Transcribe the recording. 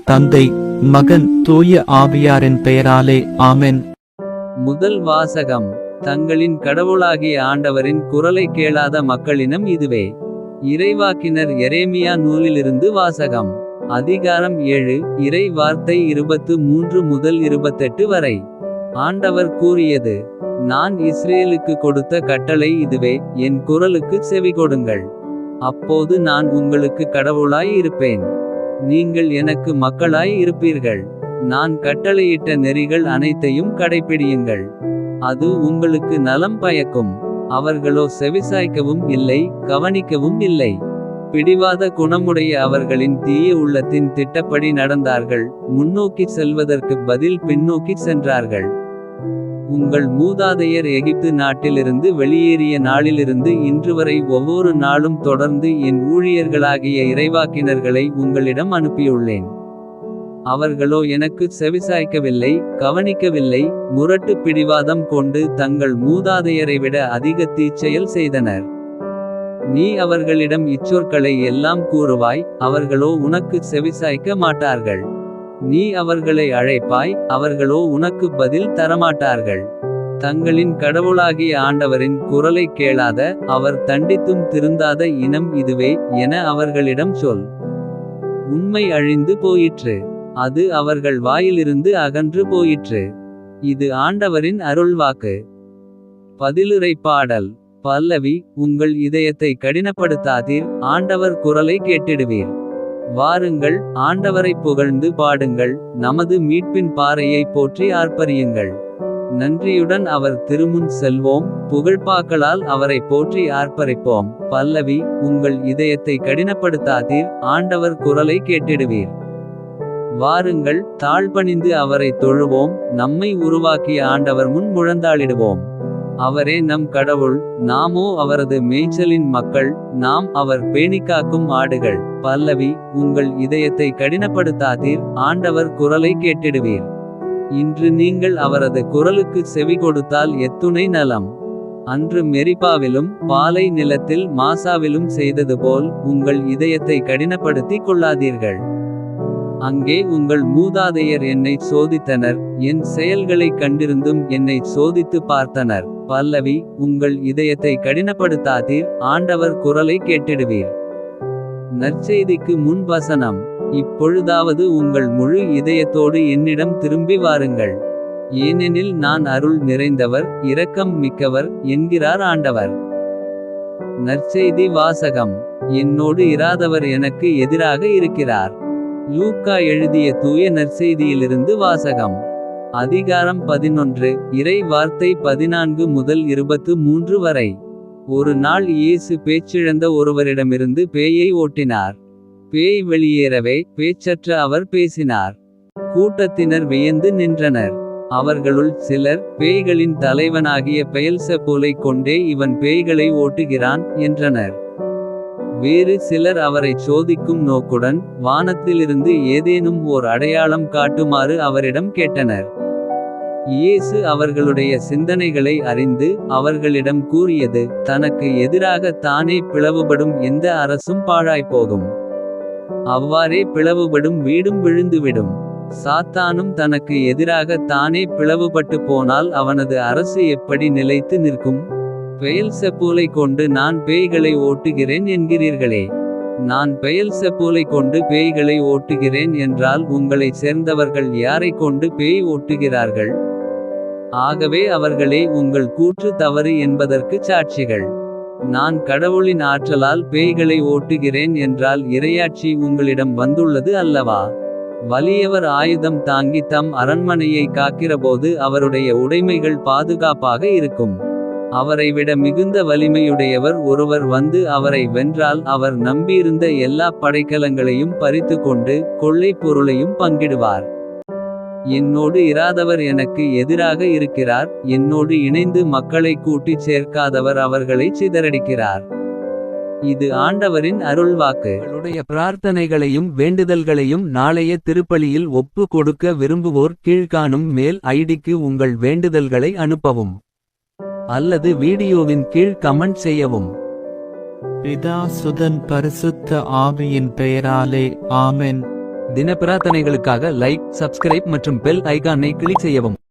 தந்தை, மகன், தூய ஆவியாரின் பெயராலே ஆமென். முதல் வாசகம். தங்களின் கடவுளாகிய ஆண்டவரின் குரலை கேளாத மக்களினம் இதுவே. இறைவாக்கினர் எரேமியா நூலிலிருந்து வாசகம். அதிகாரம் 7. இறை வார்த்தை 23 முதல் 28 வரை. ஆண்டவர் கூறியது: நான் இஸ்ரேலுக்கு கொடுத்த கட்டளை இதுவே, என் குரலுக்கு செவிகொடுங்கள். அப்போது நான் உங்களுக்கு கடவுளாய் இருப்பேன், நீங்கள் எனக்கு மக்களாய் இருப்பீர்கள். நான் கட்டளையிட்ட நெறிகள் அனைத்தையும் கடைப்பிடியுங்கள், அது உங்களுக்கு நலம் பயக்கும். அவர்களோ செவிசாய்க்கவும் இல்லை, கவனிக்கவும் இல்லை. பிடிவாத குணமுடைய அவர்களின் தீய உள்ளத்தின் திட்டப்படி நடந்தார்கள், முன்னோக்கிச் செல்வதற்குப் பதில் பின்னோக்கிச் சென்றார்கள். உங்கள் மூதாதையர் எகிப்து நாட்டிலிருந்து வெளியேறிய நாளிலிருந்து இன்றுவரை ஒவ்வொரு நாளும் தொடர்ந்து என் ஊழியர்களாகிய இறைவாக்கினர்களை உங்களிடம் அனுப்பியுள்ளேன். அவர்களோ எனக்கு செவிசாய்க்கவில்லை, கவனிக்கவில்லை. முரட்டு பிடிவாதம் கொண்டு தங்கள் மூதாதையரை விட அதிக தீச்செயல் செய்தனர். நீ அவர்களிடம் இச்சொற்களை எல்லாம் கூறுவாய், அவர்களோ உனக்கு செவிசாய்க்க மாட்டார்கள். நீ அவர்களை அழைப்பாய், அவர்களோ உனக்கு பதில் தரமாட்டார்கள். தங்களின் கடவுளாகிய ஆண்டவரின் குரலை கேளாத, அவர் தண்டித்தும் திருந்தாத இனம் இதுவே என அவர்களிடம் சொல். உண்மை அழிந்து போயிற்று, அது அவர்கள் வாயிலிருந்து அகன்று போயிற்று. இது ஆண்டவரின் அருள்வாக்கு. பதிலுரை பாடல். பல்லவி. உங்கள் இதயத்தை கடினப்படுத்தாதீர், ஆண்டவர் குரலை கேட்டிடுவீர். வாருங்கள், ஆண்டவரைப் புகழ்ந்து பாடுங்கள், நமது மீட்பின் பாறையை போற்றி ஆர்ப்பரியுங்கள். நன்றியுடன் அவர் திருமுன் செல்வோம், புகழ்பாக்களால் அவரை போற்றி ஆர்ப்பரிப்போம். பல்லவி. உங்கள் இதயத்தை கடினப்படுத்தாதீர், ஆண்டவர் குரலை கேட்டிடுவீர். வாருங்கள், தாழ்பணிந்து அவரை தொழுவோம், நம்மை உருவாக்கிய ஆண்டவர் முன் முழந்தாளிடுவோம். அவரே நம் கடவுள், நாமோ அவரது மேய்ச்சலின் மக்கள், நாம் அவர் பேணிக்காக்கும் ஆடுகள். பல்லவி. உங்கள் இதயத்தை கடினப்படுத்தாதீர், ஆண்டவர் குரலை கேட்டிடுவீர். இன்று நீங்கள் அவரது குரலுக்கு செவி கொடுத்தால் எத்துணை நலம். அன்று மெரிபாவிலும் பாலை நிலத்தில் மாசாவிலும் செய்தது போல் உங்கள் இதயத்தை கடினப்படுத்திக் கொள்ளாதீர்கள். அங்கே உங்கள் மூதாதையர் என்னை சோதித்தனர், என் செயல்களை கண்டிருந்தும் என்னை சோதித்து பார்த்தனர். பல்லவி. உங்கள் இதயத்தை கடினப்படுத்தாதீர், ஆண்டவர் குரலை கேட்டிடுவீர். நற்செய்திக்கு முன் வசனம். இப்பொழுதாவது உங்கள் முழு இதயத்தோடு என்னிடம் திரும்பி வாருங்கள், ஏனெனில் நான் அருள் நிறைந்தவர், இரக்கம் மிக்கவர் என்கிறார் ஆண்டவர். நற்செய்தி வாசகம். என்னோடு இராதவர் எனக்கு எதிராக இருக்கிறார். லூக்கா எழுதிய தூய நற்செய்தியிலிருந்து வாசகம். அதிகாரம் 11. இறை வார்த்தை 14 முதல் 23 வரை. ஒரு நாள் இயேசு பேச்சிழந்த ஒருவரிடமிருந்து பேயை ஓட்டினார். பேய் வெளியேறவே பேச்சற்ற அவர் பேசினார். கூட்டத்தினர் வியந்து நின்றனர். அவர்களுள் சிலர், பேய்களின் தலைவனாகிய பெயல்செபூலை கொண்டே இவன் பேய்களை ஓட்டுகிறான் என்றனர். வேறு சிலர் அவரைச் சோதிக்கும் நோக்குடன், வானத்திலிருந்து ஏதேனும் ஓர் அடையாளம் காட்டுமாறு அவரிடம் கேட்டனர். இயேசு அவர்களுடைய சிந்தனைகளை அறிந்து அவர்களிடம் கூறியது: தனக்கு எதிராக தானே பிளவுபடும் எந்த அரசும் பாழாய்ப்போகும். அவ்வாறே பிளவுபடும் வீடும் விழுந்துவிடும். சாத்தானும் தனக்கு எதிராக தானே பிளவுபட்டு போனால் அவனது அரசு எப்படி நிலைத்து நிற்கும்? பெயல்செபூலை கொண்டு நான் பேய்களை ஓட்டுகிறேன் என்கிறீர்களே. நான் பெயல்செபூலை கொண்டு பேய்களை ஓட்டுகிறேன் என்றால் உங்களைச் சேர்ந்தவர்கள் யாரைக் கொண்டு பேய் ஓட்டுகிறார்கள்? ஆகவே அவர்களே உங்கள் கூற்று தவறு என்பதற்குச் சாட்சிகள். நான் கடவுளின் ஆற்றலால் பேய்களை ஓட்டுகிறேன் என்றால் இறையாட்சி உங்களிடம் வந்துள்ளது அல்லவா? வலியவர் ஆயுதம் தாங்கி தம் அரண்மனையை காக்கிறபோது அவருடைய உடைமைகள் பாதுகாப்பாக இருக்கும். அவரை விட மிகுந்த வலிமையுடையவர் ஒருவர் வந்து அவரை வென்றால் அவர் நம்பியிருந்த எல்லா படைக்கலங்களையும் பறித்து கொண்டு கொள்ளைப் பொருளையும் பங்கிடுவார். என்னோடு இராதவர் எனக்கு எதிராக இருக்கிறார், என்னோடு இணைந்து மக்களை கூட்டிச் சேர்க்காதவர் அவர்களை சிதறடிக்கிறார். இது ஆண்டவரின் அருள்வாக்கு. உங்களுடைய பிரார்த்தனைகளையும் வேண்டுதல்களையும் நாளைய திருப்பலியில் ஒப்பு கொடுக்க விரும்புவோர் கீழ்காணும் மெயில் ஐடிக்கு உங்கள் வேண்டுதல்களை அனுப்பவும், அல்லது வீடியோவின் கீழ் கமெண்ட் செய்யவும். பிதா சுதன் பரிசுத்த ஆவியின் பெயராலே ஆமென். தின பிரார்த்தனைகளுக்காக லைக், சப்ஸ்கிரைப் மற்றும் பெல் ஐகானை கிளிக் செய்யவும்.